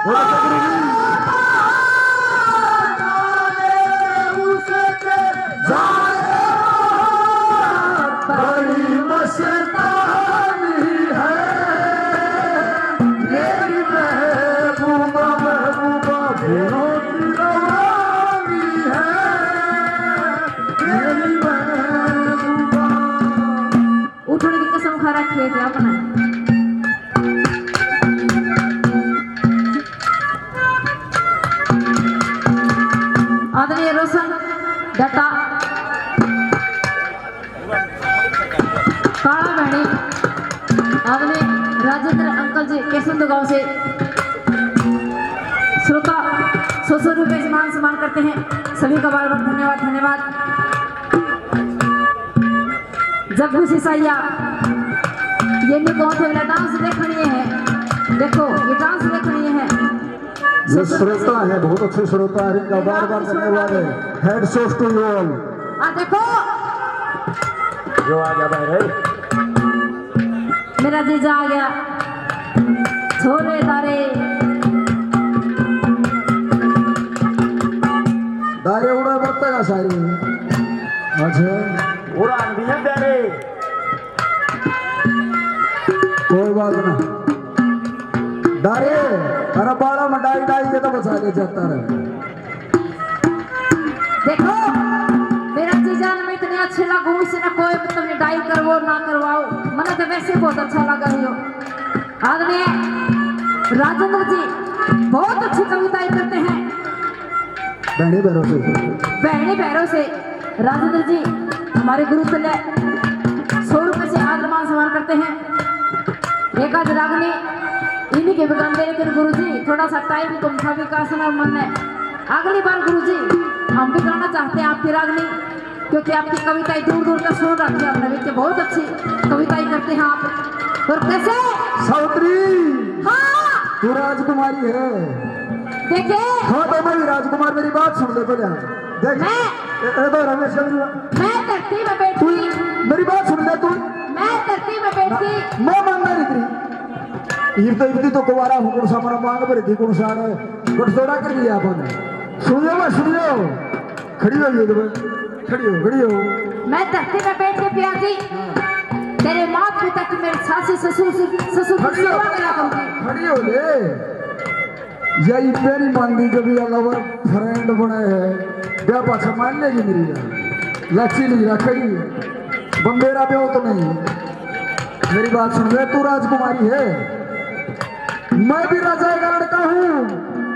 उठने की कसम खा रखी है क्या अपना आदरणीय रोशन दत्ता काला बहनी आदरणीय राजेंद्र अंकल जी केसंद गांव से श्रोता 100 रुपए मान सम्मान करते हैं सभी का बार बार धन्यवाद धन्यवाद। जग्गू सिसाइया ये नहीं कौन थे डांस देखनी है देखो ये डांस देखनी है ये श्रोता है बहुत अच्छे श्रोता है इनका बार बार धन्यवाद है hats off to you all. देखो जो आ गया भाई मेरा जीजा आ गया छोरे दारे दारे उड़ा बरता का सारी अच्छा उड़ान भी है दारे कोई बात ना दारे अरे बाड़ा में डाई डाई के तो बचा के जाता रहे। देखो मेरा जीजा में इतने अच्छे लगू इसे ना कोई मतलब डाई करवाओ ना करवाओ मने तो वैसे बहुत अच्छा लगा रही हो। आदरणीय राजेंद्र जी बहुत अच्छी कविताएं करते हैं बहनी पैरों से राजेंद्र जी हमारे गुरु तुल्य 100 रुपए से आदर मान सम्मान करते हैं एक आज रागनी इन्हीं के बगान दे लेकिन गुरु जी थोड़ा सा टाइम तुम था विकास मन है अगली बार गुरु जी हम भी गाना चाहते हैं आपकी रागनी क्योंकि आपकी कविताएं दूर दूर तक सुन रखी है अपने व्यक्ति बहुत अच्छी कविताएं करते हैं आप और कैसे सावित्री हाँ तू राजकुमारी है देखिए हाँ तो मेरी राजकुमार मेरी बात सुन ले पहले देख तो रमेश मैं धरती में बैठी मेरी बात सुन ले तू मैं धरती में बैठी मैं मानना नहीं इवती तो कुवारा हूँ कौन सा मना मांग पर थी कौन सा गठजोड़ा कर दिया अपन सुनियो खड़ी हो खड़ी हो मैं धरती में बैठ के प्यासी तेरे माता पिता की मेरे सासी ससुर की सेवा करा करूंगी खड़ी हो ले यही मेरी मांगी जो भी लवर फ्रेंड बने है क्या पाछा मान लेगी मेरी लच्छी नहीं रखेगी बंबेरा पे हो तो नहीं मेरी बात सुन ले तू राजकुमारी है मैं भी राजा का लड़का हूँ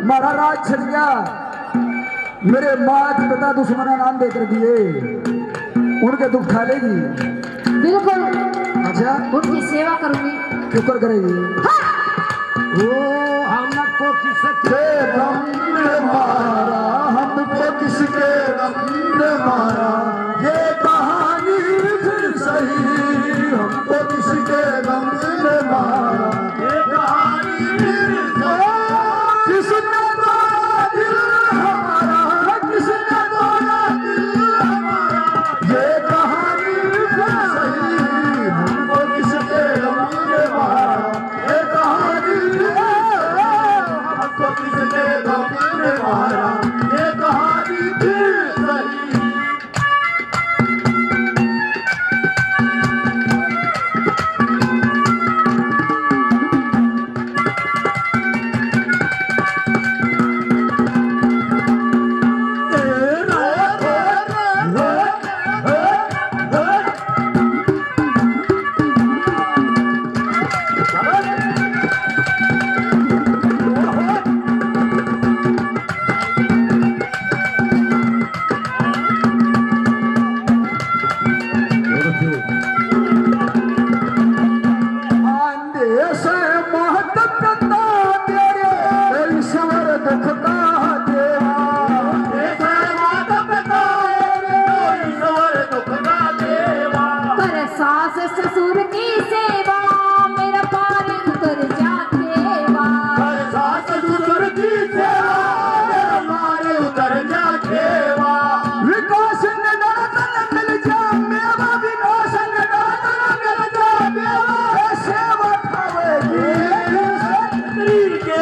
मारा राज छिड़ गया मेरे माता पिता दुश्मन नाम देकर दिए उनके दुख खा लेगी बिल्कुल अच्छा उनकी सेवा करूंगी क्यों कर करेगी हमको किसके गम ने मारा हमको किसके गम ने मारा ये कहानी फिर सही हमको किसके गम ने मारा ये कहानी फिर किसने तोड़ा दिल हमारा किसने तोड़ा दिल हमारा ये कहानी फिर सही हमको किसके गम ने मारा ये कहानी हमको किसके गम ने मारा ये कहानी फिर सही ससुर की सेवा मेरा पार उतर जाकेवा ससुर की सेवा मेरा पार उतर जाकेवा विकास ने दातन मिल जा मेरा विकास ने दातन मिल जा मेरा सेवा खावेगी शरीर के